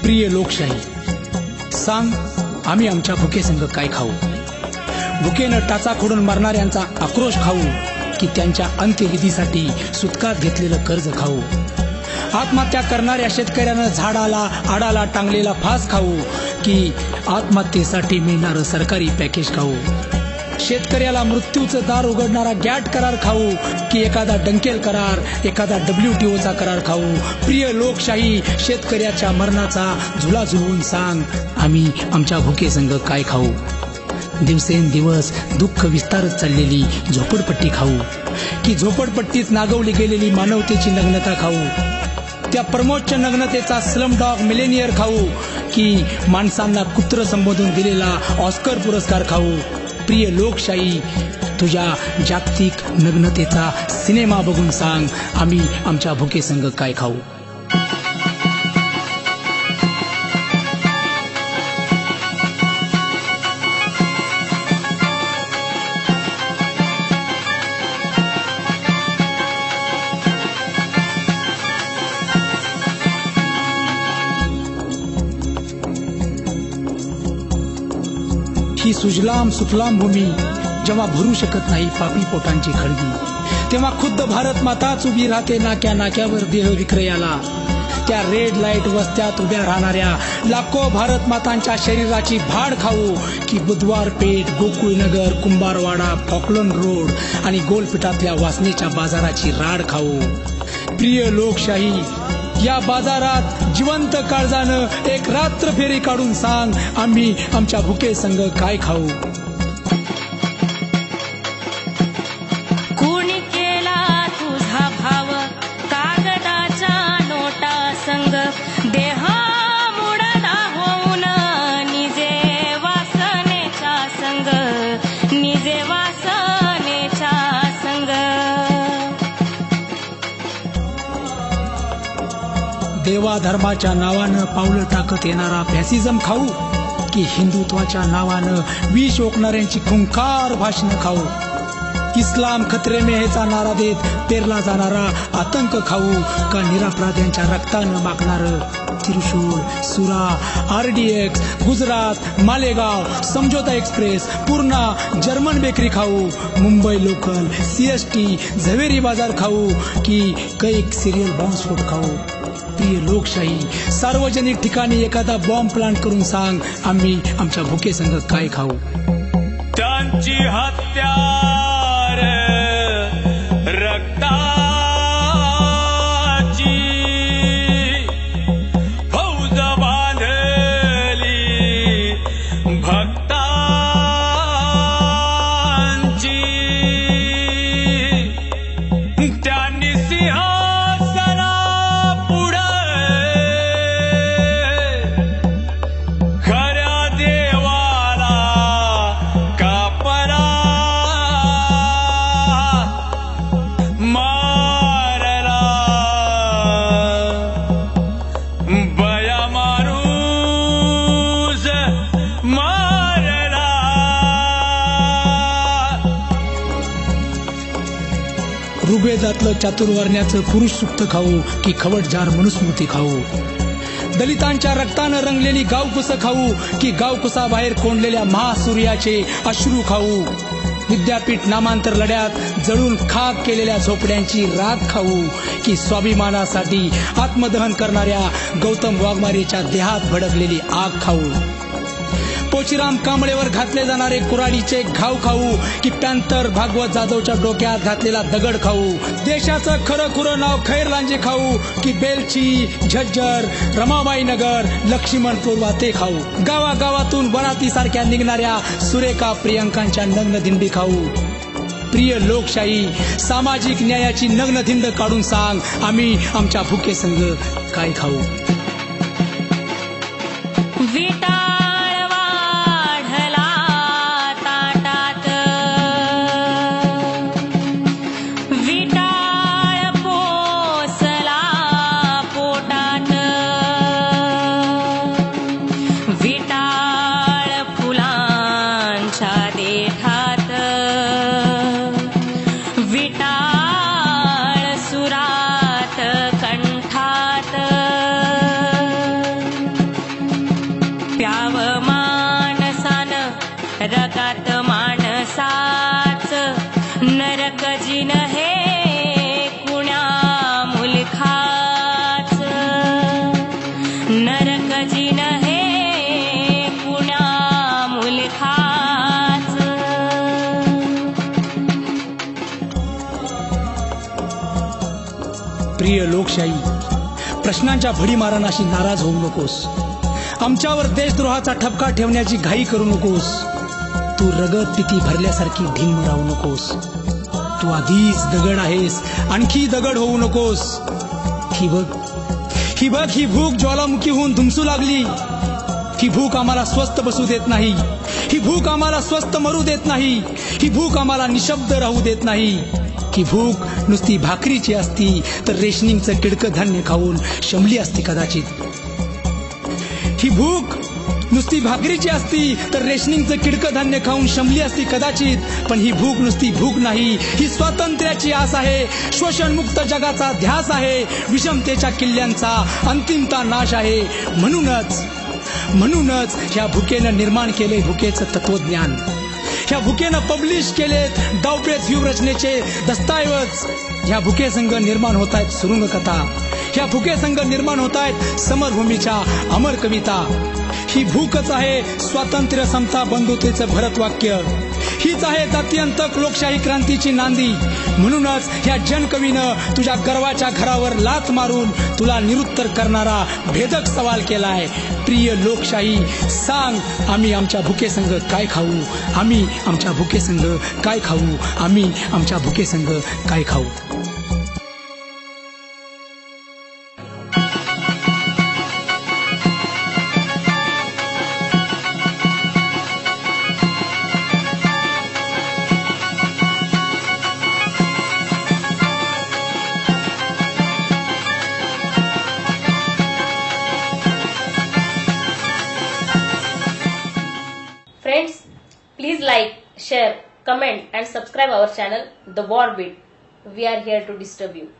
प्रिय लोकशाही, सांग आम्ही आमच्या भुकेसंग काय खाऊ? भुकेनं टाचा खोडून मरणाऱ्यांचा आक्रोश खाऊ की त्यांच्या अंत्यविधीसाठी सुटकात घेतलेलं कर्ज खाऊ? आत्महत्या करणाऱ्या शेतकऱ्यानं झाडाला आडाला टांगलेला फास खाऊ की आत्महत्येसाठी मिळणारं सरकारी पॅकेज खाऊ? शेतकऱ्याला मृत्यूचं दार उघडणारा गॅट करार खाऊ की एखादा डंकेल करार, एखादा WTOचा करार खाऊ? प्रिय लोकशाही, शेतकऱ्याच्या मरणाचा झुला झुलवून सांग आम्ही आमच्या भुकेसंग काय खाऊ? दिवसेंदिवस दुःख विस्तारत चाललेली झोपडपट्टी खाऊ की झोपडपट्टीत नागवली गेलेली मानवतेची नग्नता खाऊ? त्या प्रमोदच नग्नतेचा स्लम डॉग मिलेनियर खाऊ की माणसांना कुत्र संबोधून दिलेला ऑस्कर पुरस्कार खाऊ? प्रिय लोकशाही, तुझ्या जागतिक नग्नतेचा सिनेमा बघून सांग आम्ही आमच्या भुकेसंग काय खाऊ? ही सुजलाम सुफलाम भूमी जेव्हा भरू शकत नाही पापी पोटांची खळगी, तेव्हा खुद्द भारत माताच उभी राहते नाक्या नाक्यावर देह विक्रयाला. त्या रेड लाईट वस्त्यात उभ्या राहणाऱ्या लाखो भारत मातांच्या शरीराची भाड खाऊ की बुधवार पेठ, गोकुळनगर, कुंभारवाडा, फॉकलंड रोड आणि गोलपिठातल्या वासनेच्या बाजाराची राड खाऊ? प्रिय लोकशाही, या बाजारात जिवंत काळजानं एक रात्र फेरी काढून सांग आम्ही आमच्या भुकेसंग काय खाऊ? कुणी केला तुझा भाव कागदाच्या नोटा संग, देह मुडदा होऊन निजे वासनेच्या संग, निजे वासनेच्या संग. देवा धर्माच्या नावानं पावलं टाकत येणारा फॅसिझम खाऊ की हिंदुत्वाच्या नावानं विष ओकणाऱ्यांची खुंखार भाषणं खाऊ? इस्लाम खतरे में हेचा नारा देत पेरला जाणारा आतंक खाऊ का निरापराध्यांच्या रक्तानं मागणारं त्रिशूल, सुरा, RDX, गुजरात, मालेगाव, समझोता एक्सप्रेस, पूर्णा, जर्मन बेकरी खाऊ? मुंबई लोकल, CST, झवेरी बाजार खाऊ की कैक सिरियल बॉम्बस्फोट खाऊ? प्रिय लोकशाही, सार्वजनिक ठिकाणी एखादा बॉम्ब प्लांट करून सांग आम्ही आमच्या भुकेसंग काय खाऊ? त्यांची हत्यार रक्ताची फौज बांधली भक्तांची, त्यांनी सिंहासना खऱ्या देवाला कापला मारला बया माणूस मारला. ऋग्वेदातलं चातुर्वर्ण्याचं पुरुष सुक्त खाऊ की खवटजार मनुस्मृती खाऊ? दलितांच्या रक्तानं रंगलेली गावकुसं खाऊ की गावकुसाबाहेर कोंडलेल्या महासूर्याचे अश्रू खाऊ? विद्यापीठ नामांतर लढ्यात जळून खाक केलेल्या झोपड्यांची राख खाऊ की स्वाभिमानासाठी आत्मदहन करणाऱ्या गौतम वाघमारेच्या देहात भडकलेली आग खाऊ? पोचीराम कांबळेवर घातले जाणारे कुऱ्हाडीचे घाव खाऊ की पॅन्थर भागवत जाधवच्या डोक्यात घातलेला दगड खाऊ? देशाचं खरं खुरं नाव खैरलांजी खाऊ की बेलची, झज्जर, रमाबाई नगर, लक्ष्मणपूर्वा ते खाऊ? गावागावातून वरातीसारख्या निघणाऱ्या सुरेखा प्रियंकांच्या नग्न दिंडी खाऊ? प्रिय लोकशाही, सामाजिक न्यायाची नग्न धिंड काढून सांग आम्ही आमच्या भुकेसंग काय खाऊ? विटाळ वाढला ताटात, विटाळ पोसला पोटात, विटाळ फुलांच्या देठात, विटाळ सुरात कंठात. प्रिय लोकशाही, प्रश्नांच्या भडीमारांशी नाराज होऊ नकोस. आमच्यावर देशद्रोहाचा ठपका ठेवण्याची घाई करू नकोस. तू रगत पिती भरल्यासारखी ढिम्म राहू नकोस. तू आधीच दगड आहेस, आणखी दगड होऊ नकोस. ही बघ ही भूक ज्वालामुखी होऊन धुमसू लागली. ही भूक आम्हाला स्वस्थ बसू देत नाही. ही भूक आम्हाला स्वस्थ मरू देत नाही. ही भूक आम्हाला निशब्द राहू देत नाही. ही भूक नुसती भाकरीची असती तर रेशनिंगचं किडकं धान्य खाऊन शमली असती कदाचित. ही भूक नुसती भाकरीची असती तर रेशनिंगचं किडकं धान्य खाऊन शमली असती कदाचित. पण ही भूक नुसती भूक नाही, ही स्वातंत्र्याची आस आहे. शोषणमुक्त जगाचा ध्यास आहे. विषमतेच्या किल्ल्यांचा अंतिमता नाश आहे. म्हणूनच ह्या भुकेनं निर्माण केले भुकेचं तत्वज्ञान. ह्या भुकेनं पब्लिश केलेत डावपेच व्यूहरचनेचे दस्तऐवज. ह्या भुकेसंग निर्माण होत आहेत सुरुंगकथा. ह्या भुकेसंग निर्माण होत आहेत समरभूमीच्या अमर कविता. ही भूकच आहे स्वातंत्र्य समता बंधुतेचं भरतवाक्य. हीच आहे जात्यंतक लोकशाही क्रांतीची नांदी. म्हणूनच ह्या जनकवीनं तुझ्या गर्वाच्या घरावर लाथ मारून तुला निरुत्तर करणारा भेदक सवाल केलाय. प्रिय लोकशाही, सांग आम्ही आमच्या भुकेसंग काय खाऊ. आम्ही आमच्या भुकेसंग काय खाऊ. आम्ही आमच्या भुकेसंग काय खाऊ. Friends, please like, share, comment and subscribe our channel The War Beat. We are here to disturb you.